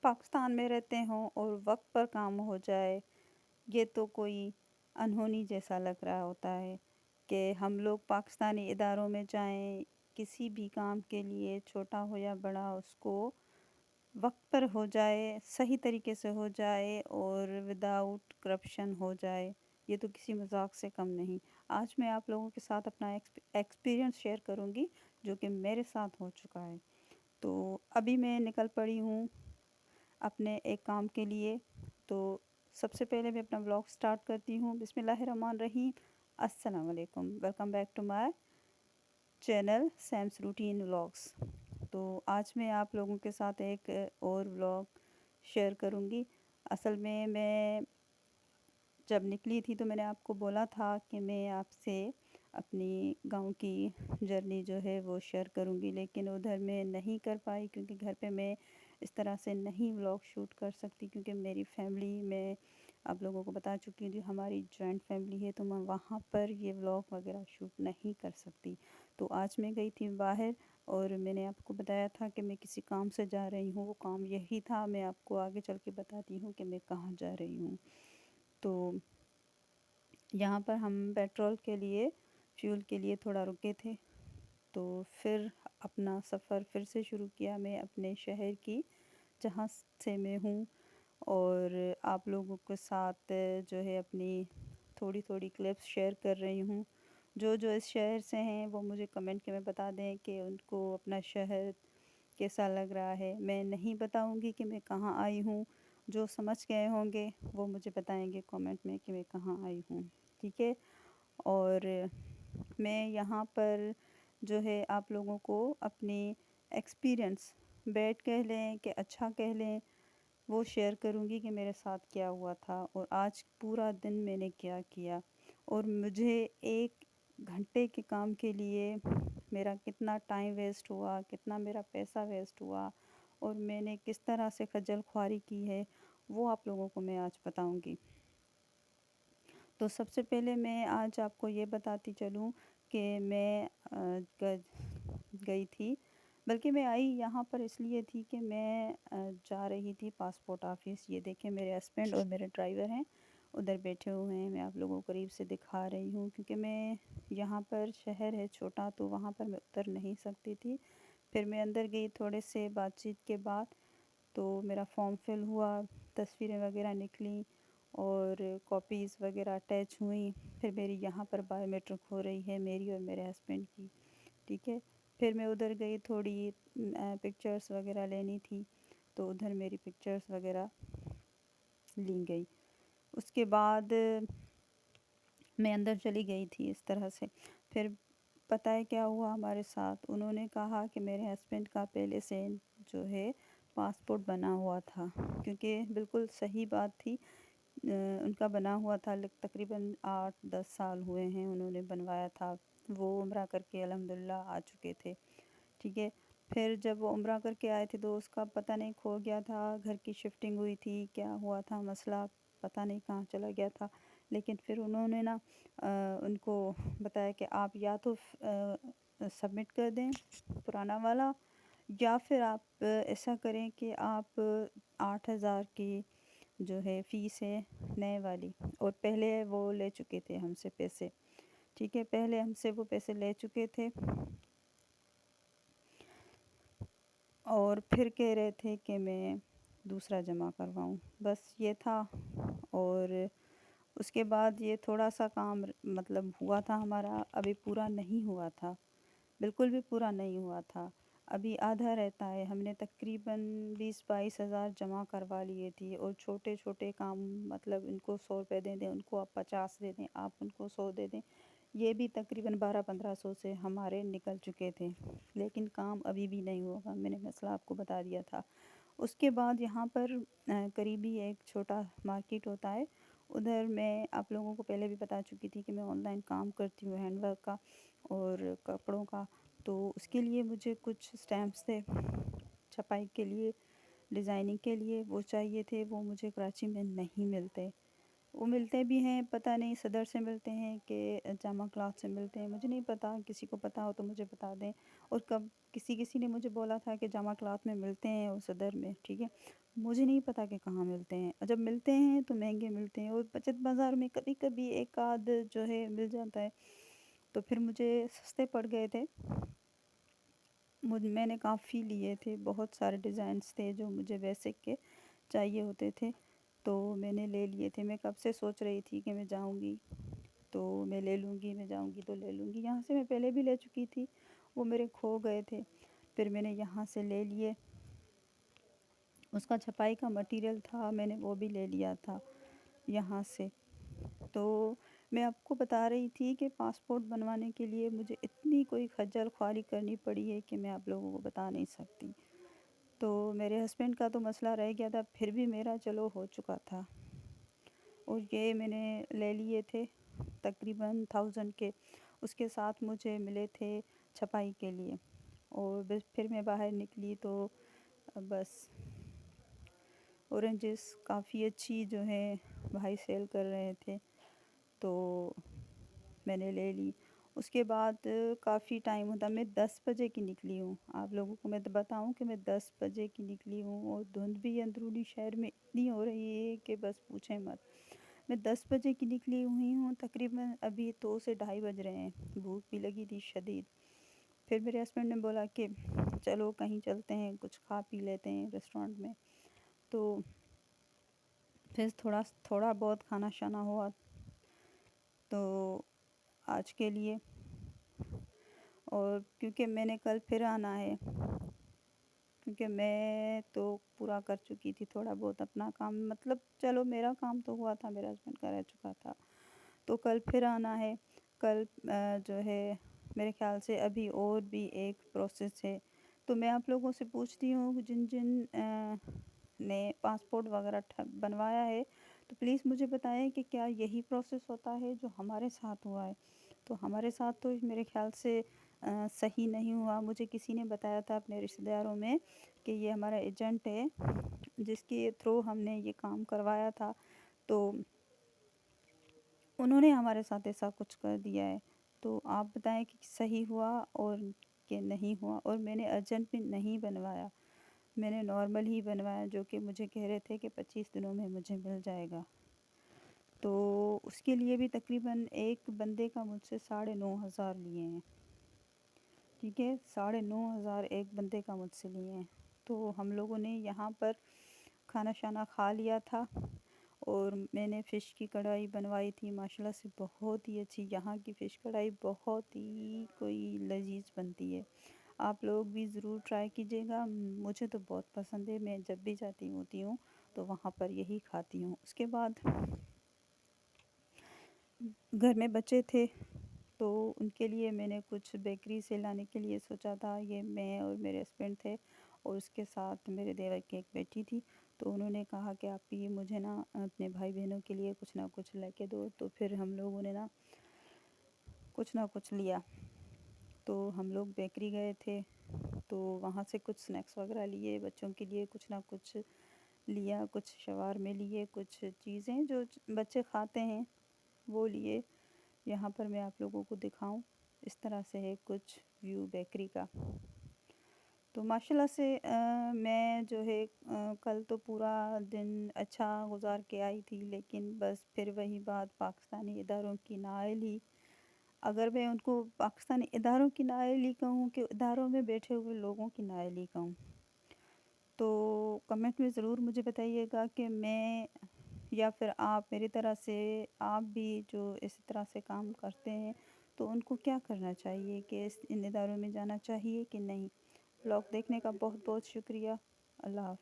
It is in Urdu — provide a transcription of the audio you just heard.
پاکستان میں رہتے ہوں اور وقت پر کام ہو جائے، یہ تو کوئی انہونی جیسا لگ رہا ہوتا ہے کہ ہم لوگ پاکستانی اداروں میں جائیں، کسی بھی کام کے لیے چھوٹا ہو یا بڑا اس کو وقت پر ہو جائے، صحیح طریقے سے ہو جائے اور وداؤٹ کرپشن ہو جائے۔ یہ تو کسی مذاق سے کم نہیں۔ آج میں آپ لوگوں کے ساتھ اپنا ایکسپیرینس شیئر کروں گی جو کہ میرے ساتھ ہو چکا ہے۔ تو ابھی میں نکل پڑی ہوں اپنے ایک کام کے لیے، تو سب سے پہلے میں اپنا ولاگ سٹارٹ کرتی ہوں۔ بسم اللہ الرحمن الرحیم۔ السلام علیکم، welcome back to my channel Sims routine vlogs. تو آج میں آپ لوگوں کے ساتھ ایک اور ولاگ شیئر کروں گی۔ اصل میں جب نکلی تھی تو میں نے آپ کو بولا تھا کہ میں آپ سے اپنی گاؤں کی جرنی جو ہے وہ شیئر کروں گی، لیکن ادھر میں نہیں کر پائی کیونکہ گھر پہ میں اس طرح سے نہیں ولاگ شوٹ کر سکتی، کیونکہ میری فیملی میں آپ لوگوں کو بتا چکی ہوں جو ہماری جوائنٹ فیملی ہے، تو میں وہاں پر یہ ولاگ وغیرہ شوٹ نہیں کر سکتی۔ تو آج میں گئی تھی باہر اور میں نے آپ کو بتایا تھا کہ میں کسی کام سے جا رہی ہوں، وہ کام یہی تھا۔ میں آپ کو آگے چل کے بتاتی ہوں کہ میں کہاں جا رہی ہوں۔ تو یہاں پر ہم پیٹرول کے لیے، فیول کے لیے تھوڑا رکے تھے، تو پھر اپنا سفر پھر سے شروع کیا میں اپنے شہر کی، جہاں سے میں ہوں، اور آپ لوگوں کے ساتھ جو ہے اپنی تھوڑی تھوڑی کلپس شیئر کر رہی ہوں۔ جو اس شہر سے ہیں وہ مجھے کمنٹ میں بتا دیں کہ ان کو اپنا شہر کیسا لگ رہا ہے۔ میں نہیں بتاؤں گی کہ میں کہاں آئی ہوں، جو سمجھ گئے ہوں گے وہ مجھے بتائیں گے کمنٹ میں کہ میں کہاں آئی ہوں، ٹھیک ہے؟ اور میں یہاں پر جو ہے آپ لوگوں کو اپنی ایکسپیرینس، بیڈ کہہ لیں کہ اچھا کہہ لیں، وہ شیئر کروں گی کہ میرے ساتھ کیا ہوا تھا اور آج پورا دن میں نے کیا کیا، اور مجھے 1 گھنٹے کے کام کے لیے میرا کتنا ٹائم ویسٹ ہوا، کتنا میرا پیسہ ویسٹ ہوا، اور میں نے کس طرح سے خجل خواری کی ہے، وہ آپ لوگوں کو میں آج بتاؤں گی۔ تو سب سے پہلے میں آج آپ کو یہ بتاتی چلوں کہ میں گئی تھی، بلکہ میں آئی یہاں پر اس لیے تھی کہ میں جا رہی تھی پاسپورٹ آفس۔ یہ دیکھیں میرے ہسبینڈ اور میرے ڈرائیور ہیں ادھر بیٹھے ہوئے ہیں، میں آپ لوگوں کو قریب سے دکھا رہی ہوں کیونکہ میں یہاں پر شہر ہے چھوٹا، تو وہاں پر میں اتر نہیں سکتی تھی۔ پھر میں اندر گئی، تھوڑے سے بات چیت کے بعد تو میرا فارم فل ہوا، تصویریں وغیرہ نکلیں اور کاپیز وغیرہ اٹیچ ہوئیں۔ پھر میری یہاں پر بایو میٹرک ہو رہی ہے، میری اور میرے ہسبینڈ کی، ٹھیک ہے؟ پھر میں ادھر گئی، تھوڑی پکچرز وغیرہ لینی تھی، تو ادھر میری پکچرز وغیرہ لی گئی۔ اس کے بعد میں اندر چلی گئی تھی اس طرح سے۔ پھر پتہ ہے کیا ہوا ہمارے ساتھ؟ انہوں نے کہا کہ میرے ہسبینڈ کا پہلے سے جو ہے پاسپورٹ بنا ہوا تھا، کیونکہ بالکل صحیح بات تھی، ان کا بنا ہوا تھا، تقریباً 8-10 سال ہوئے ہیں انہوں نے بنوایا تھا۔ وہ عمرہ کر کے الحمدللہ آ چکے تھے، ٹھیک ہے؟ پھر جب وہ عمرہ کر کے آئے تھے تو اس کا پتہ نہیں کھو گیا تھا، گھر کی شفٹنگ ہوئی تھی، کیا ہوا تھا مسئلہ پتہ نہیں کہاں چلا گیا تھا، لیکن پھر انہوں نے نا ان کو بتایا کہ آپ یا تو سبمٹ کر دیں پرانا والا، یا پھر آپ ایسا کریں کہ آپ 8,000 کی جو ہے فیس ہے نئے والی، اور پہلے وہ لے چکے تھے ہم سے پیسے، ٹھیک ہے؟ پہلے ہم سے وہ پیسے لے چکے تھے اور پھر کہہ رہے تھے کہ میں دوسرا جمع کرواؤں، بس یہ تھا۔ اور اس کے بعد یہ تھوڑا سا کام مطلب ہوا تھا ہمارا، ابھی پورا نہیں ہوا تھا، بالکل بھی پورا نہیں ہوا تھا، ابھی آدھا رہتا ہے۔ ہم نے تقریباً 20-22 ہزار جمع کروا لیے تھی، اور چھوٹے چھوٹے کام مطلب ان کو 100 روپے دے دیں، ان کو آپ 50 دے دیں، آپ ان کو 100 دے دیں، یہ بھی تقریباً 1200-1500 سے ہمارے نکل چکے تھے، لیکن کام ابھی بھی نہیں ہوگا، میں نے مسئلہ آپ کو بتا دیا تھا۔ اس کے بعد یہاں پر قریبی ایک چھوٹا مارکیٹ ہوتا ہے، ادھر میں آپ لوگوں کو پہلے بھی بتا چکی تھی کہ میں آن لائن کام کرتی ہوں ہینڈ ورک کا اور کپڑوں کا، تو اس کے لیے مجھے کچھ اسٹیمپس تھے چھپائی کے لیے، ڈیزائننگ کے لیے، وہ چاہیے تھے، وہ مجھے کراچی میں نہیں ملتے، وہ ملتے بھی ہیں، پتہ نہیں صدر سے ملتے ہیں کہ جامعہ کلاس سے ملتے ہیں، مجھے نہیں پتہ، کسی کو پتہ ہو تو مجھے بتا دیں۔ اور کسی نے مجھے بولا تھا کہ جامعہ کلاس میں ملتے ہیں اور صدر میں، ٹھیک ہے، مجھے نہیں پتہ کہ کہاں ملتے ہیں، اور جب ملتے ہیں تو مہنگے ملتے ہیں، اور بچت بازار میں کبھی کبھی ایک آدھ جو ہے مل جاتا ہے، تو پھر مجھے سستے پڑ گئے تھے۔ میں نے کافی لیے تھے، بہت سارے ڈیزائنز تھے جو مجھے بیسک کے چاہیے ہوتے تھے، تو میں نے لے لیے تھے۔ میں کب سے سوچ رہی تھی کہ میں جاؤں گی تو میں لے لوں گی، میں جاؤں گی تو لے لوں گی۔ یہاں سے میں پہلے بھی لے چکی تھی، وہ میرے کھو گئے تھے، پھر میں نے یہاں سے لے لیے۔ اس کا چھپائی کا مٹیریل تھا، میں نے وہ بھی لے لیا تھا یہاں سے۔ تو میں آپ کو بتا رہی تھی کہ پاسپورٹ بنوانے کے لیے مجھے اتنی کوئی خجل خواری کرنی پڑی ہے کہ میں آپ لوگوں کو بتا نہیں سکتی۔ تو میرے ہسبینڈ کا تو مسئلہ رہ گیا تھا، پھر بھی میرا چلو ہو چکا تھا، اور یہ میں نے لے لیے تھے تقریباً 1000 کے۔ اس کے ساتھ مجھے ملے تھے چھپائی کے لیے، اور بس پھر میں باہر نکلی تو بس اورنجز کافی اچھی جو ہے بھائی سیل کر رہے تھے، تو میں نے لے لی۔ اس کے بعد کافی ٹائم ہوتا، میں 10 بجے کی نکلی ہوں، آپ لوگوں کو میں تو بتاؤں کہ میں 10 بجے کی نکلی ہوں، اور دھند بھی اندرونی شہر میں اتنی ہو رہی ہے کہ بس پوچھیں مت۔ میں 10 بجے کی نکلی ہوئی ہوں، تقریباً ابھی 2 سے 2:30 بج رہے ہیں، بھوک بھی لگی تھی شدید۔ پھر میرے ہسبینڈ نے بولا کہ چلو کہیں چلتے ہیں، کچھ کھا پی لیتے ہیں ریسٹورنٹ میں، تو پھر تھوڑا بہت کھانا شانا ہوا تو آج کے لیے۔ اور کیونکہ میں نے کل پھر آنا ہے، کیونکہ میں تو پورا کر چکی تھی تھوڑا بہت اپنا کام، مطلب چلو میرا کام تو ہوا تھا، میرا ہسبینڈ کا رہ چکا تھا، تو کل پھر آنا ہے۔ کل جو ہے میرے خیال سے ابھی اور بھی ایک پروسیس ہے، تو میں آپ لوگوں سے پوچھتی ہوں جن نے پاسپورٹ وغیرہ بنوایا ہے تو پلیز مجھے بتائیں کہ کیا یہی پروسیس ہوتا ہے جو ہمارے ساتھ ہوا ہے؟ تو ہمارے ساتھ تو میرے خیال سے صحیح نہیں ہوا۔ مجھے کسی نے بتایا تھا اپنے رشتہ داروں میں کہ یہ ہمارا ایجنٹ ہے جس کے تھرو ہم نے یہ کام کروایا تھا، تو انہوں نے ہمارے ساتھ ایسا کچھ کر دیا ہے، تو آپ بتائیں کہ صحیح ہوا اور کہ نہیں ہوا۔ اور میں نے ارجنٹ بھی نہیں بنوایا، میں نے نارمل ہی بنوایا، جو کہ مجھے کہہ رہے تھے کہ 25 دنوں میں مجھے مل جائے گا، تو اس کے لیے بھی تقریباً ایک بندے کا مجھ سے 9,500 لیے ہیں، ٹھیک ہے، 9,500 ایک بندے کا مجھ سے لیے ہیں۔ تو ہم لوگوں نے یہاں پر کھانا شانا کھا لیا تھا، اور میں نے فش کی کڑھائی بنوائی تھی، ماشاءاللہ سے بہت ہی اچھی، یہاں کی فش کڑھائی بہت ہی کوئی لذیذ بنتی ہے، آپ لوگ بھی ضرور ٹرائی کیجیے گا، مجھے تو بہت پسند ہے، میں جب بھی جاتی ہوتی ہوں تو وہاں پر یہی کھاتی ہوں۔ اس کے بعد گھر میں بچے تھے تو ان کے لیے میں نے کچھ بیکری سے لانے کے لیے سوچا تھا، یہ میں اور میرے ہسبینڈ تھے، اور اس کے ساتھ میرے دیور کی ایک بیٹی تھی، تو انہوں نے کہا کہ آپ یہ مجھے نا اپنے بھائی بہنوں کے لیے کچھ نہ کچھ لے کے دو، تو پھر ہم لوگوں نے نا کچھ نہ کچھ لیا، تو ہم لوگ بیکری گئے تھے، تو وہاں سے کچھ سنیکس وغیرہ لیے، بچوں کے لیے کچھ نہ کچھ لیا، کچھ شوارمے لیے، کچھ چیزیں جو بچے کھاتے ہیں وہ لیے۔ یہاں پر میں آپ لوگوں کو دکھاؤں، اس طرح سے ہے کچھ ویو بیکری کا۔ تو ماشاءاللہ سے میں جو ہے کل تو پورا دن اچھا گزار کے آئی تھی، لیکن بس پھر وہی بات پاکستانی اداروں کی نااہلی، اگر میں ان کو پاکستانی اداروں کی نااہلی کہوں کہ اداروں میں بیٹھے ہوئے لوگوں کی نااہلی کہوں، تو کمنٹ میں ضرور مجھے بتائیے گا کہ میں یا پھر آپ میری طرح سے، آپ بھی جو اس طرح سے کام کرتے ہیں تو ان کو کیا کرنا چاہیے، کہ ان اداروں میں جانا چاہیے کہ نہیں۔ بلاگ دیکھنے کا بہت بہت شکریہ، اللہ حافظ۔